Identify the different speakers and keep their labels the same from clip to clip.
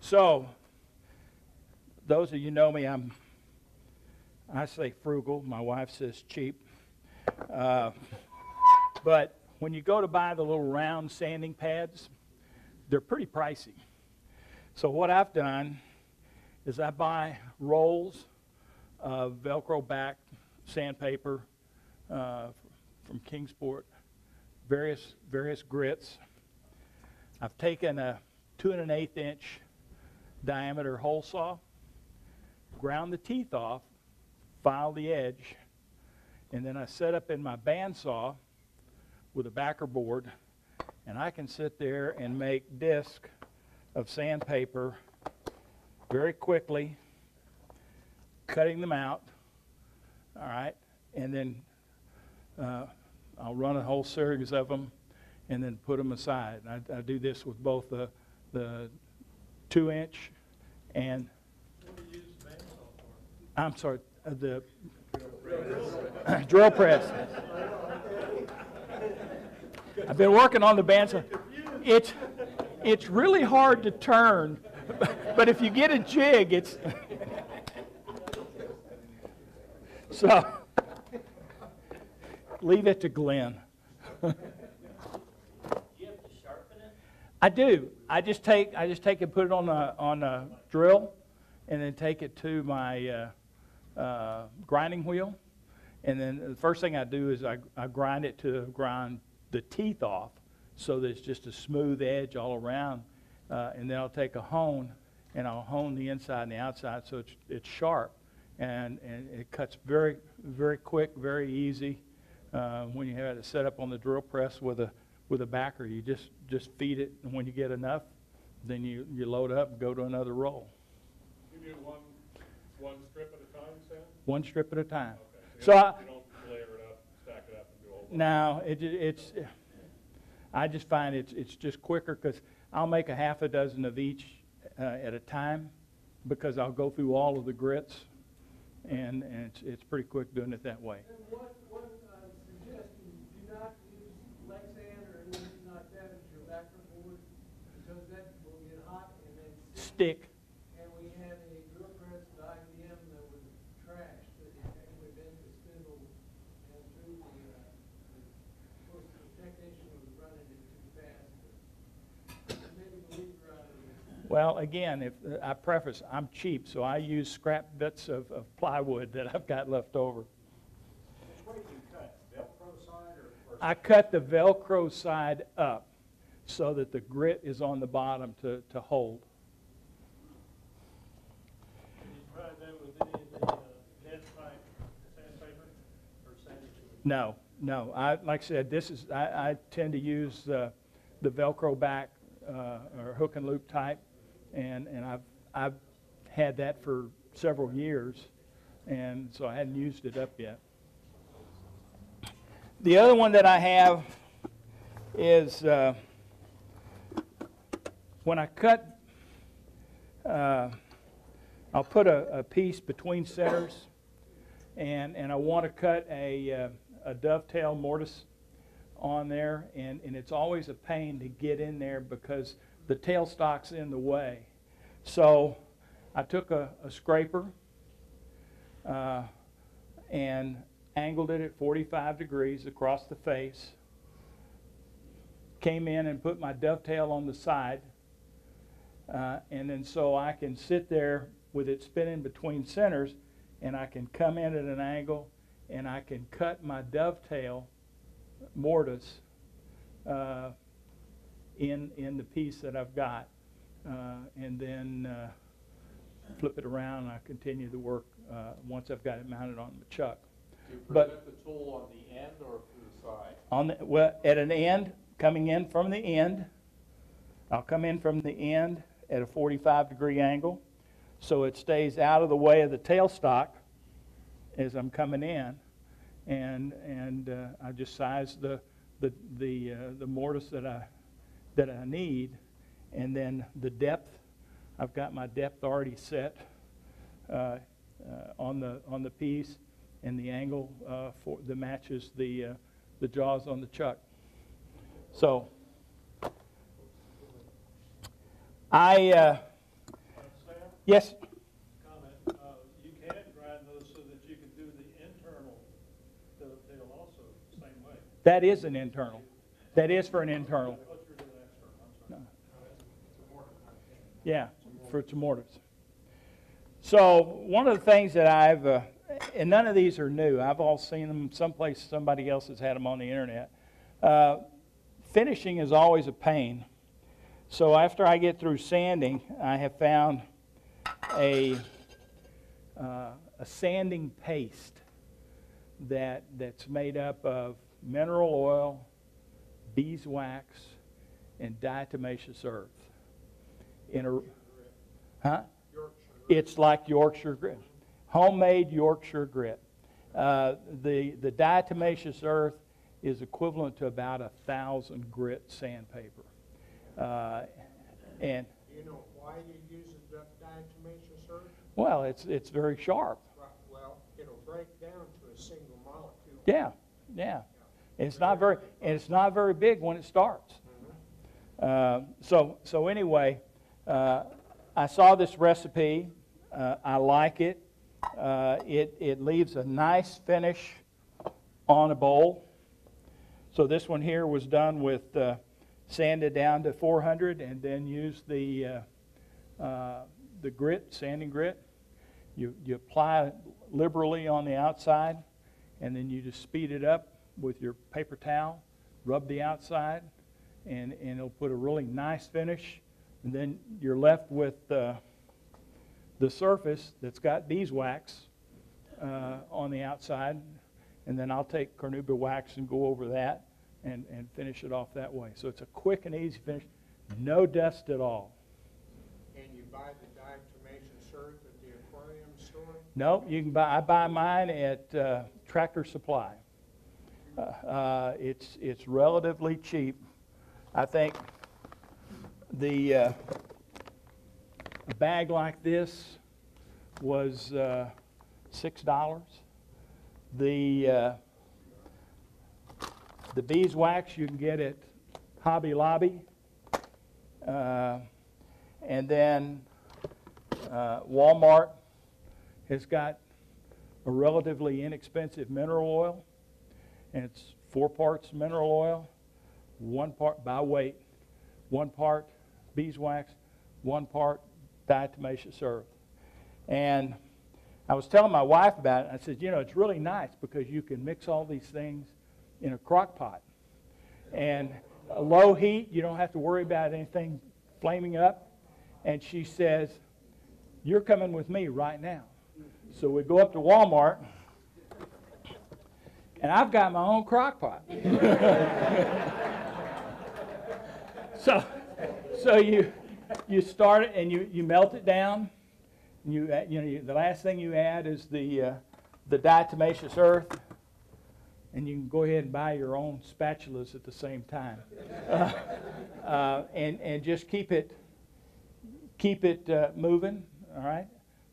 Speaker 1: So, those of you know me, I say frugal. My wife says cheap. But when you go to buy the little round sanding pads, they're pretty pricey. So what I've done is I buy rolls of Velcro back sandpaper from Kingsport, various grits. I've taken a 2 1/8 inch diameter hole saw, ground the teeth off, file the edge, and then I set up in my bandsaw with a backer board, and I can sit there and make discs of sandpaper very quickly, cutting them out, all right, and then I'll run a whole series of them and then put them aside. I do this with both the 2 inch and,
Speaker 2: What do you use the bandsaw for?
Speaker 1: I'm sorry, the drill press. I've been working on the bandsaw. It's really hard to turn, but if you get a jig, it's so leave it to Glenn.
Speaker 3: Do you have to sharpen it?
Speaker 1: I do. I just take and put it on a drill, and then take it to my grinding wheel, and then the first thing I do is I grind it to grind the teeth off, so that it's just a smooth edge all around, and then I'll take a hone and I'll hone the inside and the outside so it's sharp, and it cuts very, very quick, very easy. When you have it set up on the drill press with a backer, you just feed it, and when you get enough, then you load up and go to another roll.
Speaker 2: You do one strip at a time, Sam?
Speaker 1: One strip at a time.
Speaker 2: Okay.
Speaker 1: So
Speaker 2: you don't layer it up, stack it up, and do all that?
Speaker 1: No, it's. I just find it's just quicker because I'll make a half a dozen of each at a time, because I'll go through all of the grits, and it's pretty quick doing it that way.
Speaker 4: And one suggestion, do not use Lexan or anything like that as your backer board, because that will get hot and then
Speaker 1: Stick.
Speaker 4: And we had a drill press at IBM that was trash, that actually bent the spindle and through of course the technician was running it too fast. But maybe the lever out of it.
Speaker 1: Well, again, if I preface, I'm cheap, so I use scrap bits of plywood that I've got left over.
Speaker 5: Which way do you cut? Velcro side or
Speaker 1: I cut the Velcro side up so that the grit is on the bottom to hold.
Speaker 2: Did you try that with any of the dense type sandpaper or sandpaper?
Speaker 1: No. Like I said, I tend to use the Velcro back or hook and loop type, and I've had that for several years, and so I hadn't used it up yet. The other one that I have is when I cut, I'll put a piece between centers, and I want to cut a dovetail mortise on there, and it's always a pain to get in there because the tailstock's in the way. So I took a scraper and angled it at 45 degrees across the face, came in and put my dovetail on the side, and then so I can sit there with it spinning between centers, and I can come in at an angle, and I can cut my dovetail mortise in the piece that I've got, and then flip it around, and I continue the work once I've got it mounted on the chuck.
Speaker 5: do you present the tool on the end or to the side?
Speaker 1: Well, at an end, coming in from the end, I'll come in from the end at a 45-degree angle, so it stays out of the way of the tailstock as I'm coming in, and I just size the mortise that I need, and then the depth. I've got my depth already set on the piece, and the angle that matches the jaws on the chuck. So I Yes?
Speaker 2: comment. You can grind those so that you can do the internal dovetail also, same way.
Speaker 1: That is an internal. That is for an internal.
Speaker 2: I thought you were doing external, I'm sorry.
Speaker 1: Yeah, for its mortise. So one of the things that I've, and none of these are new. I've all seen them someplace. Somebody else has had them on the internet. Finishing is always a pain. So after I get through sanding, I have found a sanding paste that's made up of mineral oil, beeswax, and diatomaceous earth. It's like Yorkshire grit, homemade Yorkshire grit. The diatomaceous earth is equivalent to about 1,000 grit sandpaper. And
Speaker 6: do you know why you use the diatomaceous earth?
Speaker 1: well, it's very sharp.
Speaker 6: Well, it'll break down to a single molecule.
Speaker 1: Yeah, yeah. It's not very big when it starts. So anyway, I saw this recipe. I like it. It leaves a nice finish on a bowl. So this one here was done with sanded down to 400, and then used the grit, sanding grit. You apply it liberally on the outside, and then you just speed it up with your paper towel, rub the outside, and it'll put a really nice finish. And then you're left with the surface that's got beeswax on the outside, and then I'll take carnauba wax and go over that and finish it off that way. So it's a quick and easy finish, no dust at all.
Speaker 6: And you buy the diatomaceous earth at the aquarium store?
Speaker 1: No, you can buy. I buy mine at Tractor Supply. It's relatively cheap. I think a bag like this was $6. The beeswax you can get at Hobby Lobby, and then Walmart has got a relatively inexpensive mineral oil, and it's 4 parts mineral oil, 1 part by weight, 1 part beeswax, 1 part diatomaceous earth. And I was telling my wife about it. I said, it's really nice because you can mix all these things in a crock pot. And a low heat, you don't have to worry about anything flaming up. And she says, you're coming with me right now. So we go up to Walmart, and I've got my own crock pot. So you start it and you melt it down. The last thing you add is the diatomaceous earth, and you can go ahead and buy your own spatulas at the same time, and just keep it moving, all right,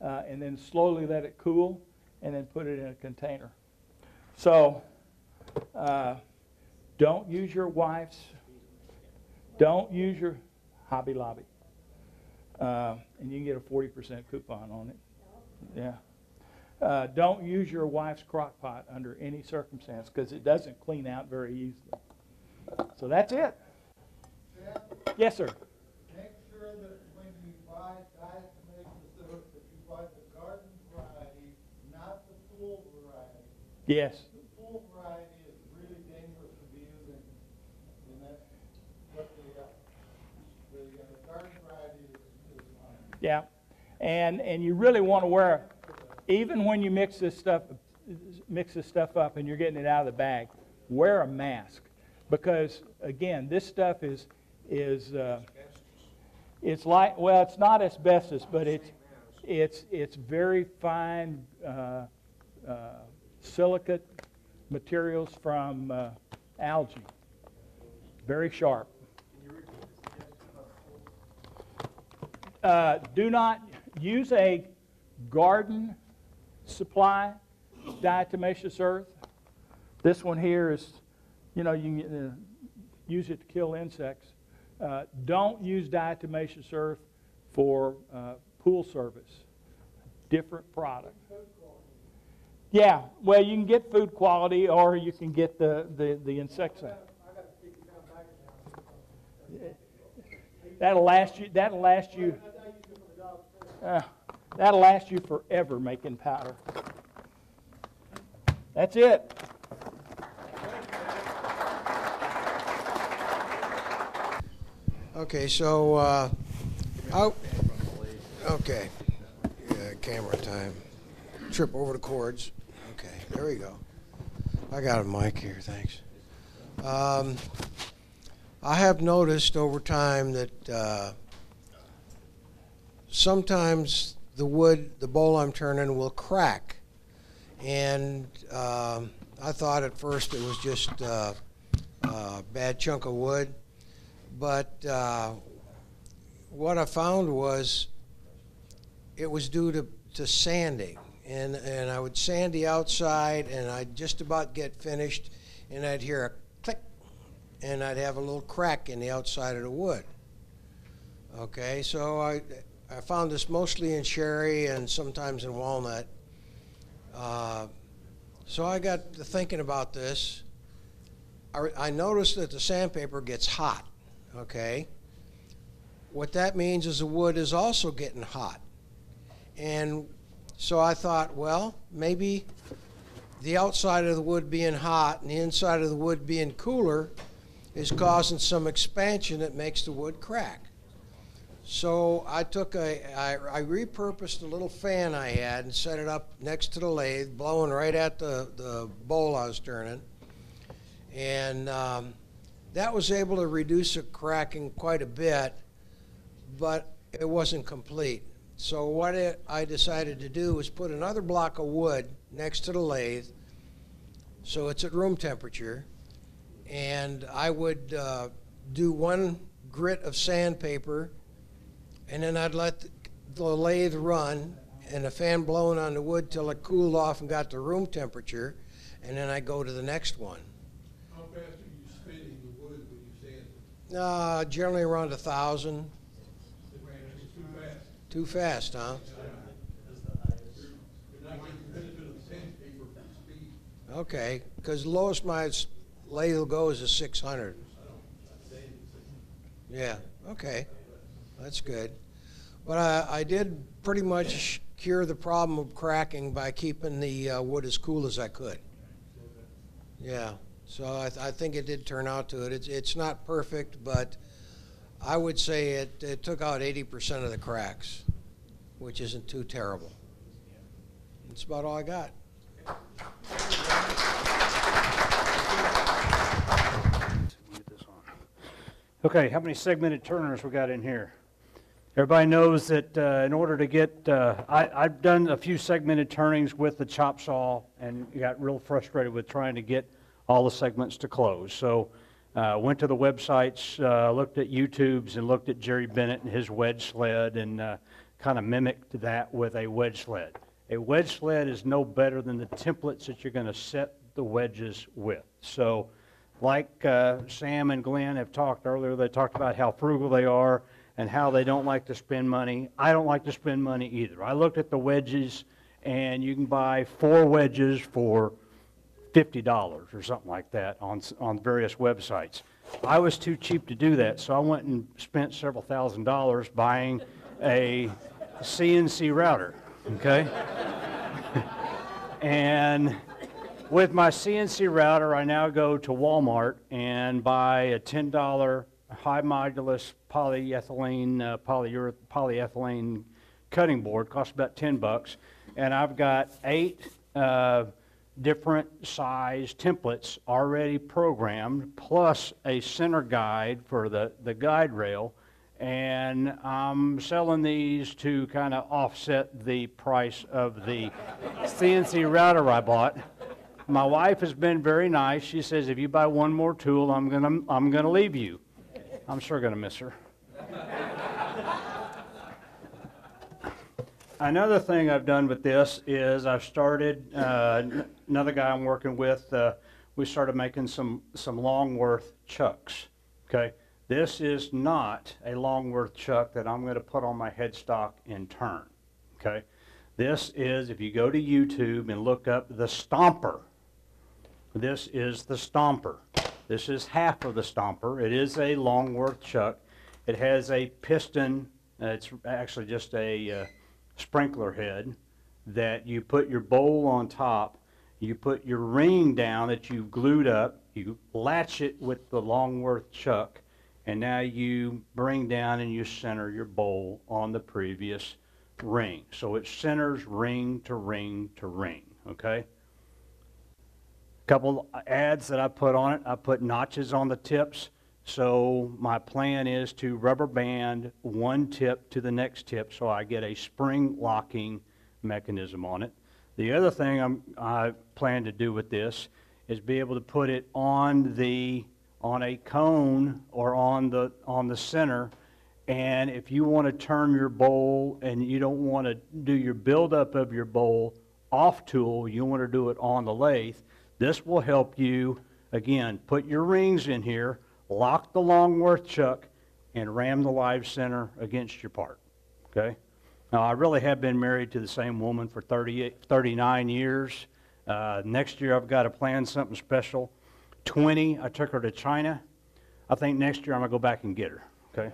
Speaker 1: and then slowly let it cool, and then put it in a container. So don't use your wife's. Don't use your Hobby Lobby. And you can get a 40% coupon on it. Yeah. Don't use your wife's crock pot under any circumstance because it doesn't clean out very easily. So that's it.
Speaker 7: Sam,
Speaker 1: Yes, sir.
Speaker 7: make sure that when you buy diatomaceous earth, that you buy the garden variety, not the pool variety.
Speaker 1: Yes.
Speaker 7: The pool variety is really dangerous to be using, and that's what the garden variety is fine.
Speaker 1: Yeah. And you really want to wear, even when you mix this stuff up and you're getting it out of the bag, wear a mask, because again, this stuff is it's like, well, it's not asbestos, but it's very fine silicate materials from algae, very sharp. Do not use a garden supply diatomaceous earth. This one here is, you can use it to kill insects. Don't use diatomaceous earth for pool service. Different product. Yeah, well, you can get food quality, or you can get the insecticide. That'll last you. That'll last you forever making powder. That's it.
Speaker 8: Okay, so okay, yeah, camera time. Trip over the cords. Okay, there we go. I got a mic here, thanks. I have noticed over time that sometimes the wood, the bowl I'm turning, will crack. And I thought at first it was just a bad chunk of wood. But what I found was it was due to sanding. And I would sand the outside, and I'd just about get finished, and I'd hear a click, and I'd have a little crack in the outside of the wood. Okay, so I found this mostly in cherry and sometimes in walnut. So I got to thinking about this. I noticed that the sandpaper gets hot, okay? What that means is the wood is also getting hot. And so I thought, well, maybe the outside of the wood being hot and the inside of the wood being cooler is causing some expansion that makes the wood crack. So I repurposed a little fan I had and set it up next to the lathe, blowing right at the bowl I was turning. And that was able to reduce the cracking quite a bit, but it wasn't complete. So what I decided to do was put another block of wood next to the lathe, so it's at room temperature, and I would do one grit of sandpaper, and then I'd let the lathe run and the fan blowing on the wood till it cooled off and got to room temperature, and then I'd go to the next one.
Speaker 7: How fast are you spinning the wood when you sand it?
Speaker 8: Generally around 1,000.
Speaker 7: Too fast.
Speaker 8: Too fast, huh?
Speaker 7: You're not getting the benefit of the sandpaper for speed.
Speaker 8: Okay, because the lowest my lathe will go is a 600. Yeah, okay, that's good. But I did pretty much cure the problem of cracking by keeping the wood as cool as I could. Yeah, so I think it did turn out to it. It's not perfect, but I would say it took out 80% of the cracks, which isn't too terrible. That's about all I got.
Speaker 2: Okay, how many segmented turners we got in here? Everybody knows that in order to get, I've done a few segmented turnings with the chop saw and got real frustrated with trying to get all the segments to close. So went to the websites, looked at YouTubes, and looked at Jerry Bennett and his wedge sled, and kind of mimicked that with a wedge sled. A wedge sled is no better than the templates that you're going to set the wedges with. So like Sam and Glenn have talked earlier, they talked about how frugal they are and how they don't like to spend money. I don't like to spend money either. I looked at the wedges, and you can buy 4 wedges for $50 or something like that on various websites. I was too cheap to do that, so I went and spent several $1,000s buying a CNC router, okay? And with my CNC router, I now go to Walmart and buy a $10 high modulus polyethylene cutting board. Costs about $10, and I've got 8 different size templates already programmed, plus a center guide for the guide rail, and I'm selling these to kind of offset the price of the CNC router I bought. My wife has been very nice. She says, if you buy one more tool, I'm gonna leave you. I'm sure gonna miss her. Another thing I've done with this is I've started, another guy I'm working with, we started making some Longworth chucks, okay? This is not a Longworth chuck that I'm going to put on my headstock and turn, okay? This is, if you go to YouTube and look up the Stomper, this is the Stomper. This is half of the Stomper. It is a Longworth chuck. It has a piston, it's actually just a sprinkler head that you put your bowl on top, you put your ring down that you've glued up, you latch it with the Longworth chuck, and now you bring down and you center your bowl on the previous ring. So it centers ring to ring to ring, okay? Couple ads that I put on it. I put notches on the tips. So my plan is to rubber band one tip to the next tip so I get a spring locking mechanism on it. The other thing I plan to do with this is be able to put it on a cone or on the center, and if you want to turn your bowl and you don't want to do your buildup of your bowl off tool, you want to do it on the lathe, this will help you, again, put your rings in here, lock the Longworth chuck, and ram the live center against your part, okay? Now, I really have been married to the same woman for 39 years. Next year, I've got to plan something special. 20, I took her to China. I think next year I'm going to go back and get her, okay?